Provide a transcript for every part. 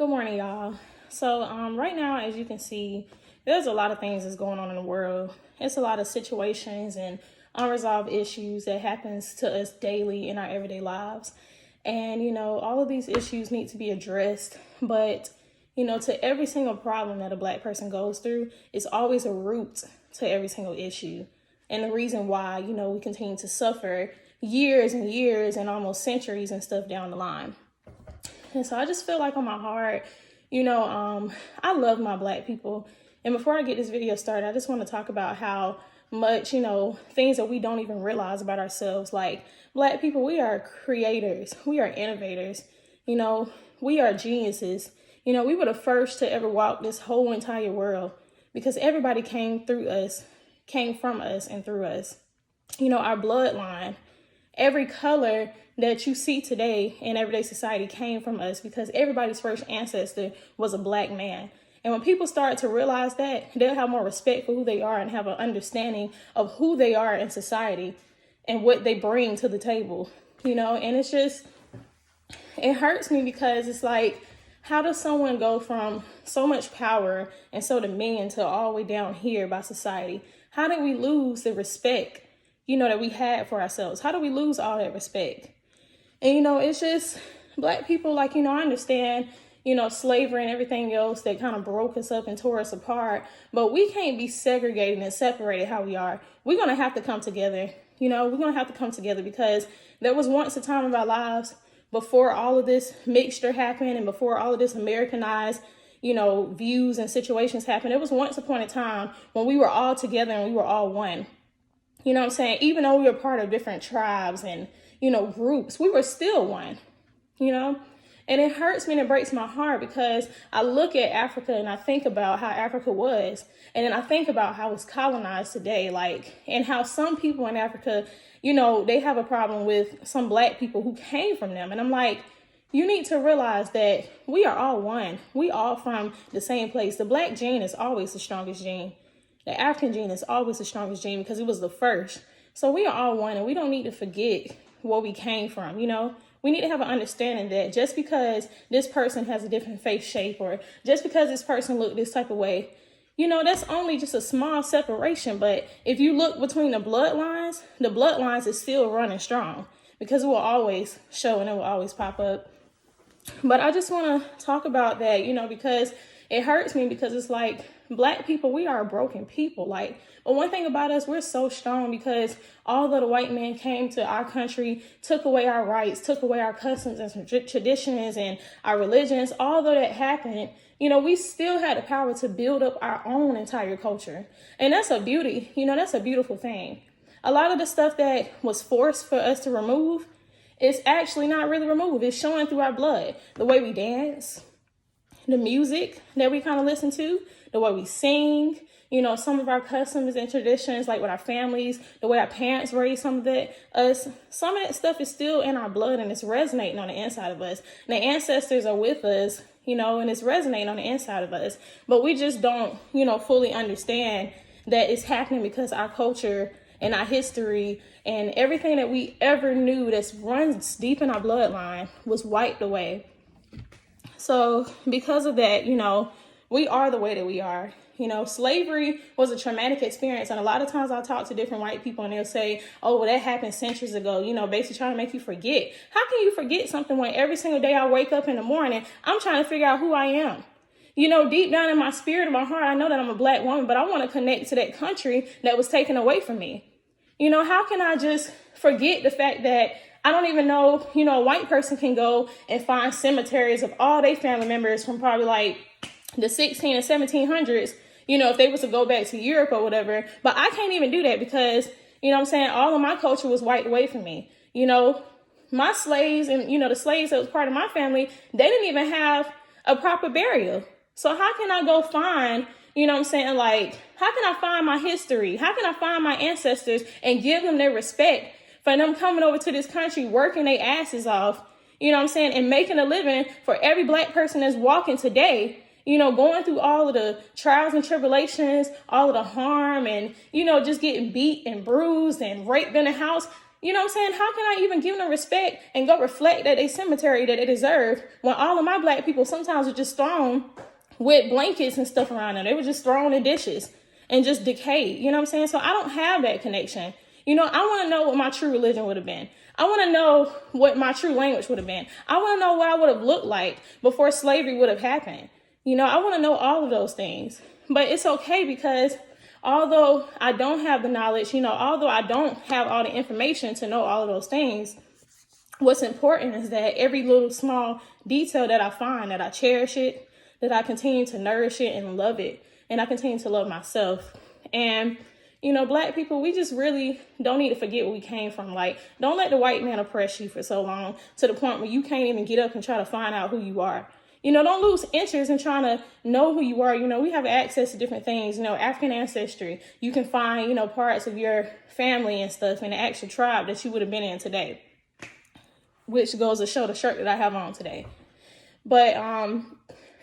Good morning, y'all. So, right now, as you can see, there's a lot of things that's going on in the world. It's a lot of situations and unresolved issues that happens to us daily in our everyday lives. And, all of these issues need to be addressed. But, to every single problem that a Black person goes through, it's always a root to every single issue. And the reason why, we continue to suffer years and years and almost centuries and stuff down the line. And so I just feel like on my heart, I love my Black people. And before I get this video started, I just want to talk about how much, things that we don't even realize about ourselves. Like Black people, we are creators. We are innovators. We are geniuses. We were the first to ever walk this whole entire world because everybody came from us and through us. Our bloodline, every color that you see today in everyday society came from us because everybody's first ancestor was a Black man. And when people start to realize that, they'll have more respect for who they are and have an understanding of who they are in society and what they bring to the table, and it hurts me because it's like, how does someone go from so much power and so dominion to all the way down here by society? How did we lose the respect, that we had for ourselves? How do we lose all that respect? And, it's just Black people, I understand, slavery and everything else that kind of broke us up and tore us apart. But we can't be segregated and separated how we are. We're going to have to come together. We're going to have to come together because there was once a time of our lives before all of this mixture happened and before all of this Americanized, views and situations happened. There was once upon a time when we were all together and we were all one. You know what I'm saying? Even though we were part of different tribes and, groups, we were still one, and it hurts me and it breaks my heart because I look at Africa and I think about how Africa was. And then I think about how it's colonized today, and how some people in Africa, they have a problem with some Black people who came from them. And I'm like, you need to realize that we are all one. We all from the same place. The Black gene is always the strongest gene. The African gene is always the strongest gene because it was the first. So we are all one and we don't need to forget where we came from, We need to have an understanding that just because this person has a different face shape or just because this person looked this type of way, that's only just a small separation. But if you look between the bloodlines is still running strong because it will always show and it will always pop up. But I just want to talk about that, because it hurts me because it's like Black people, we are a broken people. But one thing about us, we're so strong because although the white man came to our country, took away our rights, took away our customs and traditions and our religions, although that happened, we still had the power to build up our own entire culture. And that's a beauty, that's a beautiful thing. A lot of the stuff that was forced for us to remove is actually not really removed. It's showing through our blood. The way we dance, the music that we kind of listen to, the way we sing, some of our customs and traditions, like with our families, the way our parents raised some of that, some of that stuff is still in our blood and it's resonating on the inside of us. And the ancestors are with us, and it's resonating on the inside of us. But we just don't, fully understand that it's happening because our culture and our history and everything that we ever knew that runs deep in our bloodline was wiped away. So because of that, we are the way that we are. Slavery was a traumatic experience. And a lot of times I'll talk to different white people and they'll say, oh, well, that happened centuries ago, basically trying to make you forget. How can you forget something when every single day I wake up in the morning, I'm trying to figure out who I am? Deep down in my spirit and my heart, I know that I'm a Black woman, but I want to connect to that country that was taken away from me. How can I just forget the fact that I don't even know, a white person can go and find cemeteries of all their family members from probably the 16 and 1700s, if they was to go back to Europe or whatever. But I can't even do that because, all of my culture was wiped away from me. My slaves and, the slaves that was part of my family, they didn't even have a proper burial. So how can I go find, how can I find my history? How can I find my ancestors and give them their respect for them coming over to this country, working their asses off, and making a living for every Black person that's walking today, going through all of the trials and tribulations, all of the harm and, just getting beat and bruised and raped in the house. You know what I'm saying? How can I even give them respect and go reflect at a cemetery that they deserve when all of my black people sometimes are just thrown with blankets and stuff around them? They were just thrown in dishes and just decayed. You know what I'm saying? So I don't have that connection. You know, I want to know what my true religion would have been. I want to know what my true language would have been. I want to know what I would have looked like before slavery would have happened. You know, I want to know all of those things. But it's okay, because although I don't have the knowledge, you know, although I don't have all the information to know all of those things, what's important is that every little small detail that I find, that I cherish it, that I continue to nourish it and love it, and I continue to love myself. And, you know, black people, we just really don't need to forget where we came from. Like, don't let the white man oppress you for so long to the point where you can't even get up and try to find out who you are. You know, don't lose interest in trying to know who you are. You know, we have access to different things, you know, African ancestry. You can find, you know, parts of your family and stuff in the actual tribe that you would have been in today, which goes to show the shirt that I have on today. But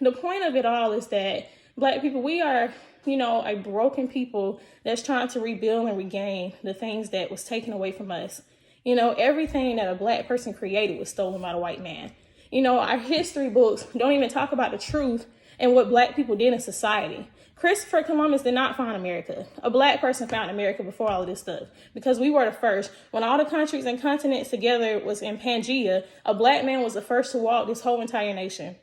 the point of it all is that black people, we are, you know, a broken people that's trying to rebuild and regain the things that was taken away from us. You know, everything that a black person created was stolen by the white man. You know, our history books don't even talk about the truth and what black people did in society. Christopher Columbus did not find America. A black person found America before all of this stuff, because we were the first. When all the countries and continents together was in Pangea, a black man was the first to walk this whole entire nation.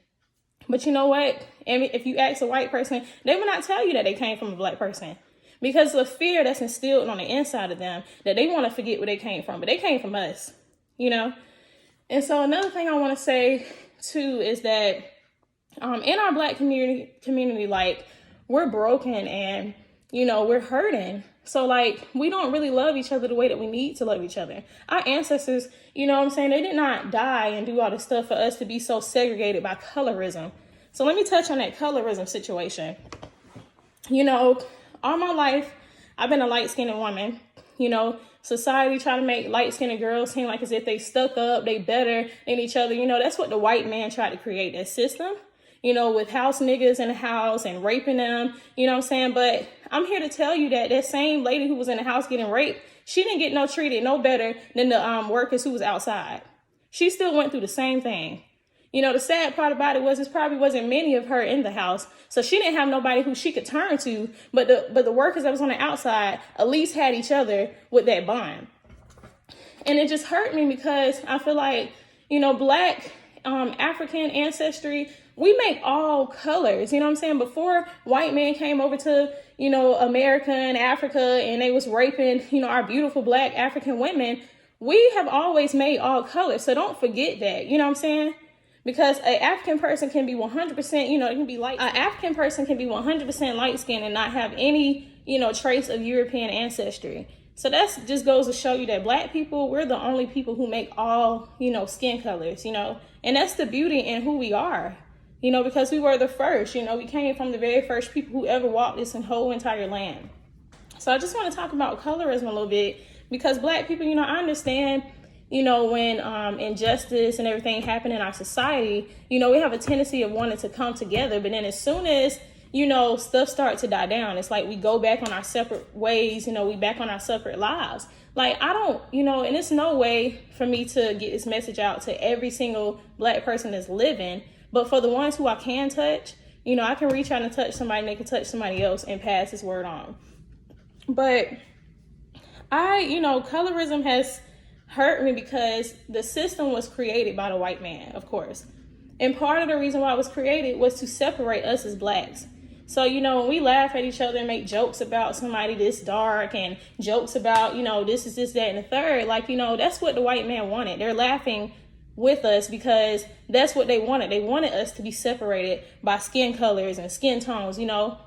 But you know what? If you ask a white person, they will not tell you that they came from a black person, because the fear that's instilled on the inside of them, that they want to forget where they came from. But they came from us, you know? And so another thing I want to say, too, is that in our black community, like, we're broken and, you know, we're hurting. So, like, we don't really love each other the way that we need to love each other. Our ancestors, you know what I'm saying, they did not die and do all this stuff for us to be so segregated by colorism. So let me touch on that colorism situation. You know, all my life, I've been a light-skinned woman. You know, society try to make light-skinned girls seem like as if they stuck up, they better than each other. You know, that's what the white man tried to create, that system, you know, with house niggas in the house and raping them, you know what I'm saying? But I'm here to tell you that that same lady who was in the house getting raped, she didn't get treated no better than the workers who was outside. She still went through the same thing. You know, the sad part about it was it probably wasn't many of her in the house, so she didn't have nobody who she could turn to, but the workers that was on the outside at least had each other with that bond. And it just hurt me, because I feel like, you know, black African ancestry, we make all colors, you know what I'm saying? Before white men came over to, you know, America and Africa, and they was raping, you know, our beautiful black African women, we have always made all colors. So don't forget that, you know what I'm saying? Because an African person can be 100%, you know, it can be light. An African person can be 100% light skinned and not have any, you know, trace of European ancestry. So that's just goes to show you that black people, we're the only people who make all, you know, skin colors, you know, and that's the beauty in who we are, you know, because we were the first, you know, we came from the very first people who ever walked this whole entire land. So I just want to talk about colorism a little bit, because black people, you know, I understand, you know, when injustice and everything happen in our society, you know, we have a tendency of wanting to come together. But then as soon as, you know, stuff starts to die down, it's like we go back on our separate ways, you know, we back on our separate lives. Like, I don't, you know, and it's no way for me to get this message out to every single black person that's living. But for the ones who I can touch, you know, I can reach out and touch somebody, and they can touch somebody else and pass this word on. But you know, colorism has hurt me because the system was created by the white man, of course. And part of the reason why it was created was to separate us as blacks. So, you know, when we laugh at each other and make jokes about somebody this dark and jokes about, you know, this is this, that, and the third, like, you know, that's what the white man wanted. They're laughing with us because that's what they wanted. They wanted us to be separated by skin colors and skin tones, you know.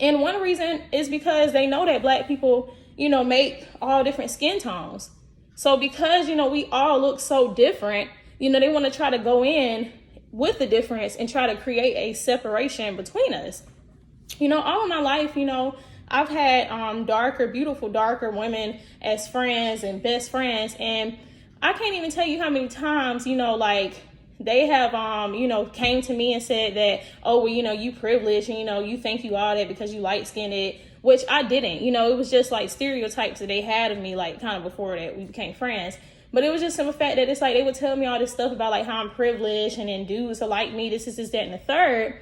And one reason is because they know that black people, you know, make all different skin tones. So because, you know, we all look so different, you know, they want to try to go in with the difference and try to create a separation between us. You know, all of my life, you know, I've had beautiful, darker women as friends and best friends. And I can't even tell you how many times, you know, like they have, you know, came to me and said that, oh, well, you know, you privileged and, you know, you think you all that because you light skinned. which I didn't. You know, it was just like stereotypes that they had of me, like kind of before that we became friends. But it was just some fact that it's like they would tell me all this stuff about like how I'm privileged and then dudes will like me, this, that, and the third.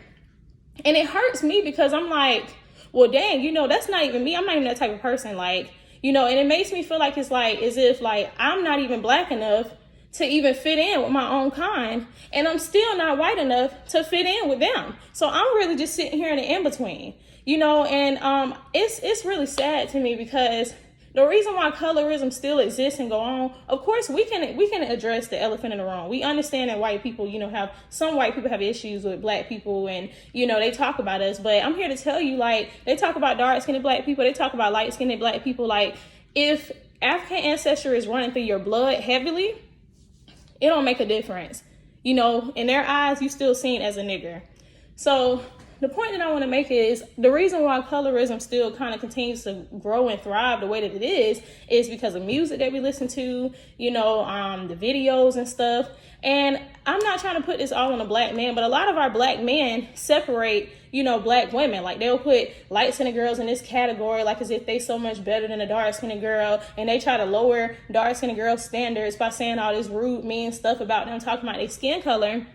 And it hurts me because I'm like, well, dang, you know, that's not even me. I'm not even that type of person. Like, you know, and it makes me feel like it's like as if like I'm not even black enough to even fit in with my own kind, and I'm still not white enough to fit in with them. So I'm really just sitting here in the in-between, you know, and it's really sad to me because the reason why colorism still exists and go on, of course, we can address the elephant in the room. We understand that white people, you know, some white people have issues with black people, and, you know, they talk about us. But I'm here to tell you, like, they talk about dark-skinned black people, they talk about light-skinned black people. Like, if African ancestry is running through your blood heavily, it don't make a difference. You know, in their eyes, you still seen as a nigger. So the point that I want to make is the reason why colorism still kind of continues to grow and thrive the way that it is because of music that we listen to, you know, the videos and stuff. And I'm not trying to put this all on a black man, but a lot of our black men separate, you know, black women. Like, they'll put light-skinned girls in this category, like as if they so much better than a dark-skinned girl. And they try to lower dark-skinned girls' standards by saying all this rude, mean stuff about them, talking about their skin color,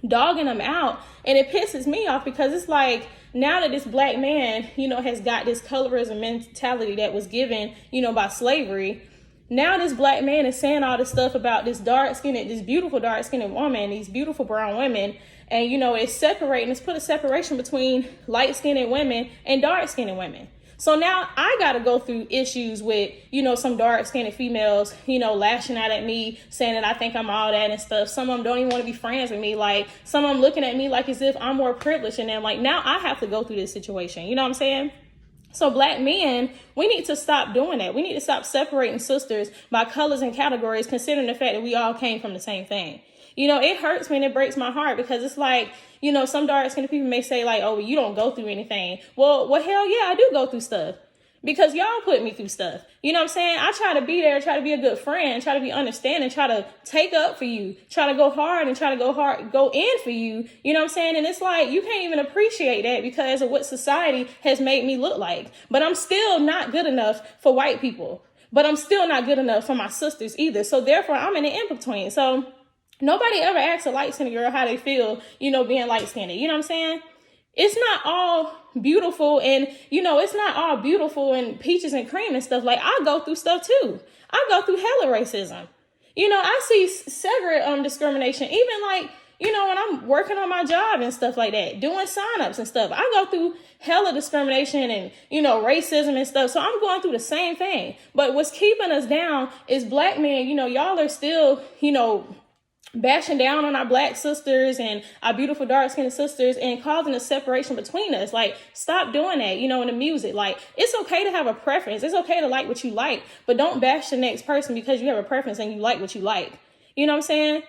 dogging them out. And it pisses me off because it's like, now that this black man, you know, has got this colorism mentality that was given, you know, by slavery, now this black man is saying all this stuff about this beautiful dark-skinned woman, these beautiful brown women. And, you know, it's put a separation between light-skinned women and dark-skinned women. So now I got to go through issues with, you know, some dark-skinned females, you know, lashing out at me, saying that I think I'm all that and stuff. Some of them don't even want to be friends with me. Like, some of them looking at me like as if I'm more privileged than them. Like, now I have to go through this situation. You know what I'm saying? So black men, we need to stop doing that. We need to stop separating sisters by colors and categories, considering the fact that we all came from the same thing. You know, it hurts me and it breaks my heart because it's like, you know, some dark-skinned people may say like, oh, you don't go through anything. Well, hell yeah, I do go through stuff because y'all put me through stuff. You know what I'm saying? I try to be there, try to be a good friend, try to be understanding, try to take up for you, try to go hard and try to go in for you. You know what I'm saying? And it's like, you can't even appreciate that because of what society has made me look like. But I'm still not good enough for white people, but I'm still not good enough for my sisters either. So therefore, I'm in the in-between. So nobody ever asks a light-skinned girl how they feel, you know, being light-skinned. You know what I'm saying? It's not all beautiful and, you know, it's not all beautiful and peaches and cream and stuff. Like, I go through stuff too. I go through hella racism. You know, I see separate discrimination, even like, you know, when I'm working on my job and stuff like that, doing signups and stuff, I go through hella discrimination and, you know, racism and stuff. So I'm going through the same thing. But what's keeping us down is black men. You know, y'all are still, you know, bashing down on our black sisters and our beautiful dark-skinned sisters and causing a separation between us. Like, stop doing that, you know, in the music. Like, it's okay to have a preference. It's okay to like what you like, but don't bash the next person because you have a preference and you like what you like. You know what I'm saying?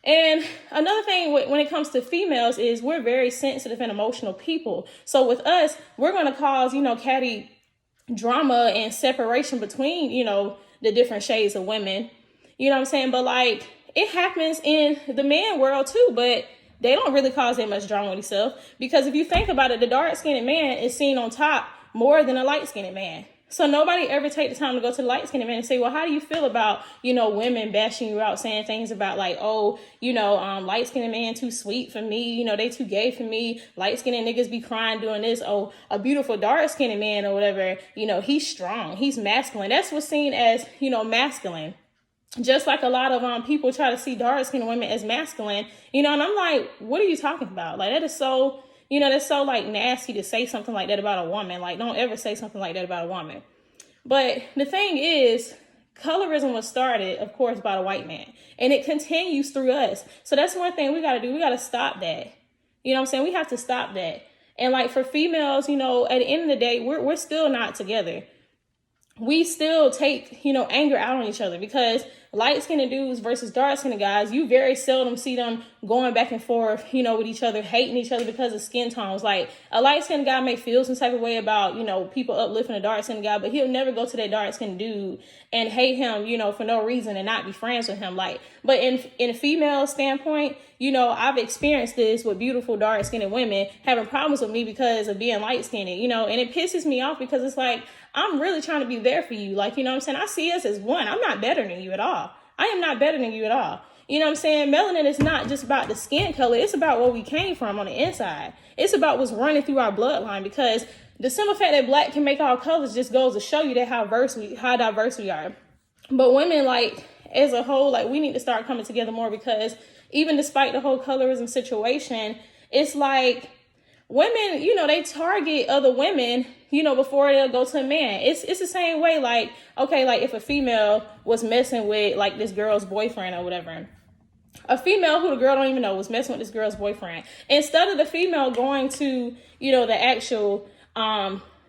And another thing when it comes to females is we're very sensitive and emotional people. So with us, we're going to cause, you know, catty drama and separation between, you know, the different shades of women. You know what I'm saying? But like, it happens in the man world too, but they don't really cause that much drama with themselves because if you think about it, the dark-skinned man is seen on top more than a light-skinned man. So nobody ever take the time to go to the light-skinned man and say, well, how do you feel about, you know, women bashing you out, saying things about like, oh, you know, light-skinned man too sweet for me, you know, they too gay for me, light-skinned niggas be crying doing this, oh, a beautiful dark-skinned man or whatever, you know, he's strong, he's masculine. That's what's seen as, you know, masculine. Just like a lot of people try to see dark-skinned women as masculine, you know, and I'm like, what are you talking about? Like, that is so, you know, that's so like nasty to say something like that about a woman. Like, don't ever say something like that about a woman. But the thing is, colorism was started, of course, by the white man, and it continues through us. So that's one thing we got to do. We got to stop that. You know what I'm saying? We have to stop that. And like for females, you know, at the end of the day, we're still not together. We still take, you know, anger out on each other because light-skinned dudes versus dark-skinned guys, you very seldom see them going back and forth, you know, with each other, hating each other because of skin tones. Like, a light-skinned guy may feel some type of way about, you know, people uplifting a dark-skinned guy, but he'll never go to that dark-skinned dude and hate him, you know, for no reason and not be friends with him. Like, but in a female standpoint, you know, I've experienced this with beautiful dark-skinned women having problems with me because of being light-skinned, you know, and it pisses me off because it's like, I'm really trying to be there for you. Like, you know what I'm saying? I see us as one. I'm not better than you at all. I am not better than you at all. You know what I'm saying? Melanin is not just about the skin color. It's about where we came from on the inside. It's about what's running through our bloodline, because the simple fact that black can make all colors just goes to show you that how diverse we are. But women, like, as a whole, like, we need to start coming together more, because even despite the whole colorism situation, it's like women, you know, they target other women, you know, before they'll go to a man. It's the same way, like, okay, like if a female was messing with like this girl's boyfriend or whatever, a female who the girl don't even know was messing with this girl's boyfriend, instead of the female going to, you know, the actual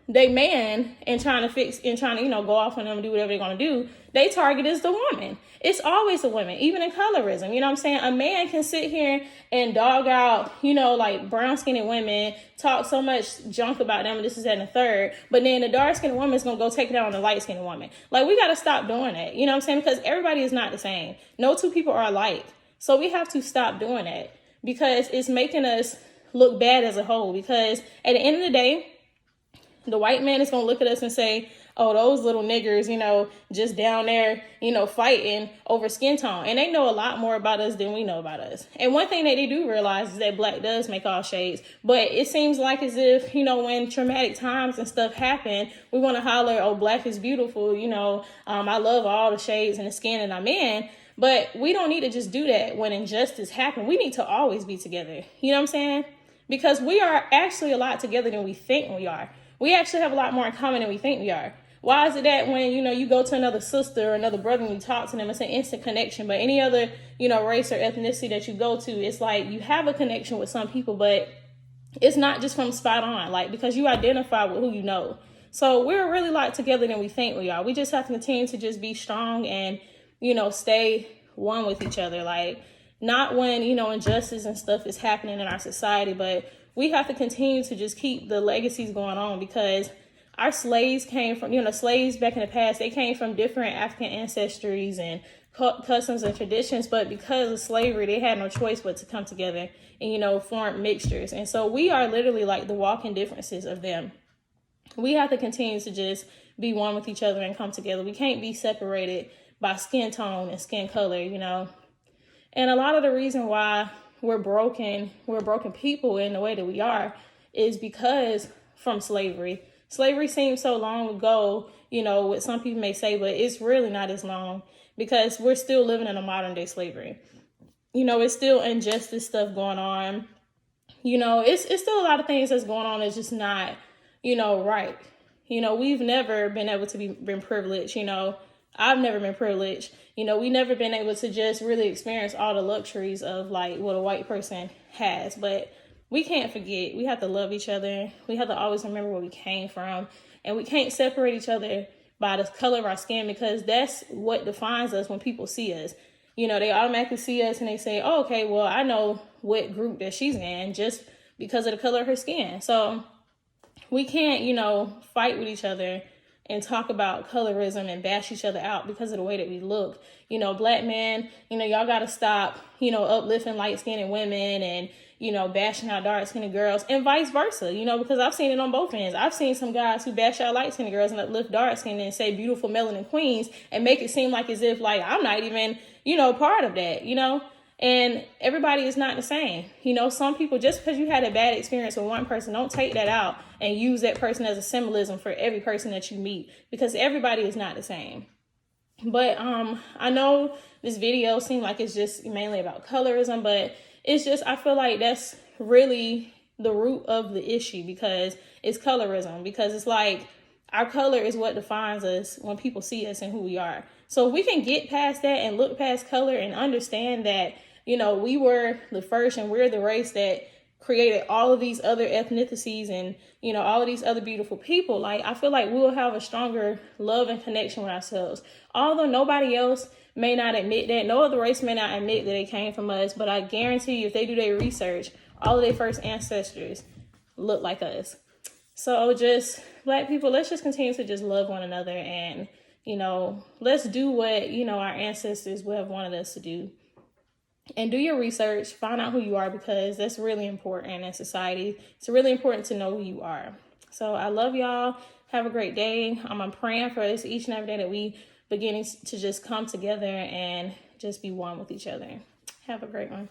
they man and trying to, you know, go off on them and do whatever they're going to do, they target is the woman. It's always the women, even in colorism. You know what I'm saying? A man can sit here and dog out, you know, like brown skinned women, talk so much junk about them, and this is that and the third, but then the dark skinned woman is going to go take it out on the light skinned woman. Like, we got to stop doing that. You know what I'm saying? Because everybody is not the same. No two people are alike. So we have to stop doing that, because it's making us look bad as a whole. Because at the end of the day, the white man is going to look at us and say, oh, those little niggers, you know, just down there, you know, fighting over skin tone. And they know a lot more about us than we know about us. And one thing that they do realize is that black does make all shades. But it seems like as if, you know, when traumatic times and stuff happen, we want to holler, oh, black is beautiful. You know, I love all the shades and the skin that I'm in. But we don't need to just do that when injustice happens. We need to always be together. You know what I'm saying? Because we are actually a lot together than we think we are. We actually have a lot more in common than we think we are. Why is it that when, you know, you go to another sister or another brother and you talk to them, it's an instant connection? But any other, you know, race or ethnicity that you go to, it's like you have a connection with some people, but it's not just from spot on, like, because you identify with who you know. So we're really a lot together than we think we are. We just have to continue to just be strong and, you know, stay one with each other. Like, not when, you know, injustice and stuff is happening in our society, but we have to continue to just keep the legacies going on, because our slaves came from, you know, slaves back in the past, they came from different African ancestries and customs and traditions, but because of slavery, they had no choice but to come together and, you know, form mixtures. And so we are literally like the walking differences of them. We have to continue to just be one with each other and come together. We can't be separated by skin tone and skin color, you know. And a lot of the reason why we're broken people in the way that we are is because from slavery. Slavery seems so long ago, you know, what some people may say, but it's really not as long, because we're still living in a modern day slavery. You know, it's still injustice stuff going on. You know, it's still a lot of things that's going on that's just not, you know, right. You know, we've never been able to been privileged. You know, I've never been privileged. You know, we never been able to just really experience all the luxuries of like what a white person has. But we can't forget. We have to love each other. We have to always remember where we came from. And we can't separate each other by the color of our skin, because that's what defines us when people see us. You know, they automatically see us and they say, oh, okay, well, I know what group that she's in just because of the color of her skin. So we can't, you know, fight with each other and talk about colorism and bash each other out because of the way that we look. You know, black men, you know, y'all got to stop, you know, uplifting light-skinned women and, you know, bashing out dark-skinned girls, and vice versa, you know, because I've seen it on both ends. I've seen some guys who bash out light-skinned girls and uplift dark-skinned and say beautiful melanin queens and make it seem like as if, like, I'm not even, you know, part of that, you know. And everybody is not the same. You know, some people, just because you had a bad experience with one person, don't take that out and use that person as a symbolism for every person that you meet, because everybody is not the same. But I know this video seemed like it's just mainly about colorism, but it's just, I feel like that's really the root of the issue, because it's colorism, because it's like our color is what defines us when people see us and who we are. So if we can get past that and look past color and understand that, you know, we were the first and we're the race that created all of these other ethnicities and, you know, all of these other beautiful people, like, I feel like we'll have a stronger love and connection with ourselves. Although nobody else may not admit that. No other race may not admit that they came from us, but I guarantee you, if they do their research, all of their first ancestors look like us. So just Black people, let's just continue to just love one another, and, you know, let's do what, you know, our ancestors would have wanted us to do. And do your research, find out who you are, because that's really important in society. It's really important to know who you are. So I love y'all. Have a great day. I'm praying for us each and every day that we beginning to just come together and just be one with each other. Have a great one.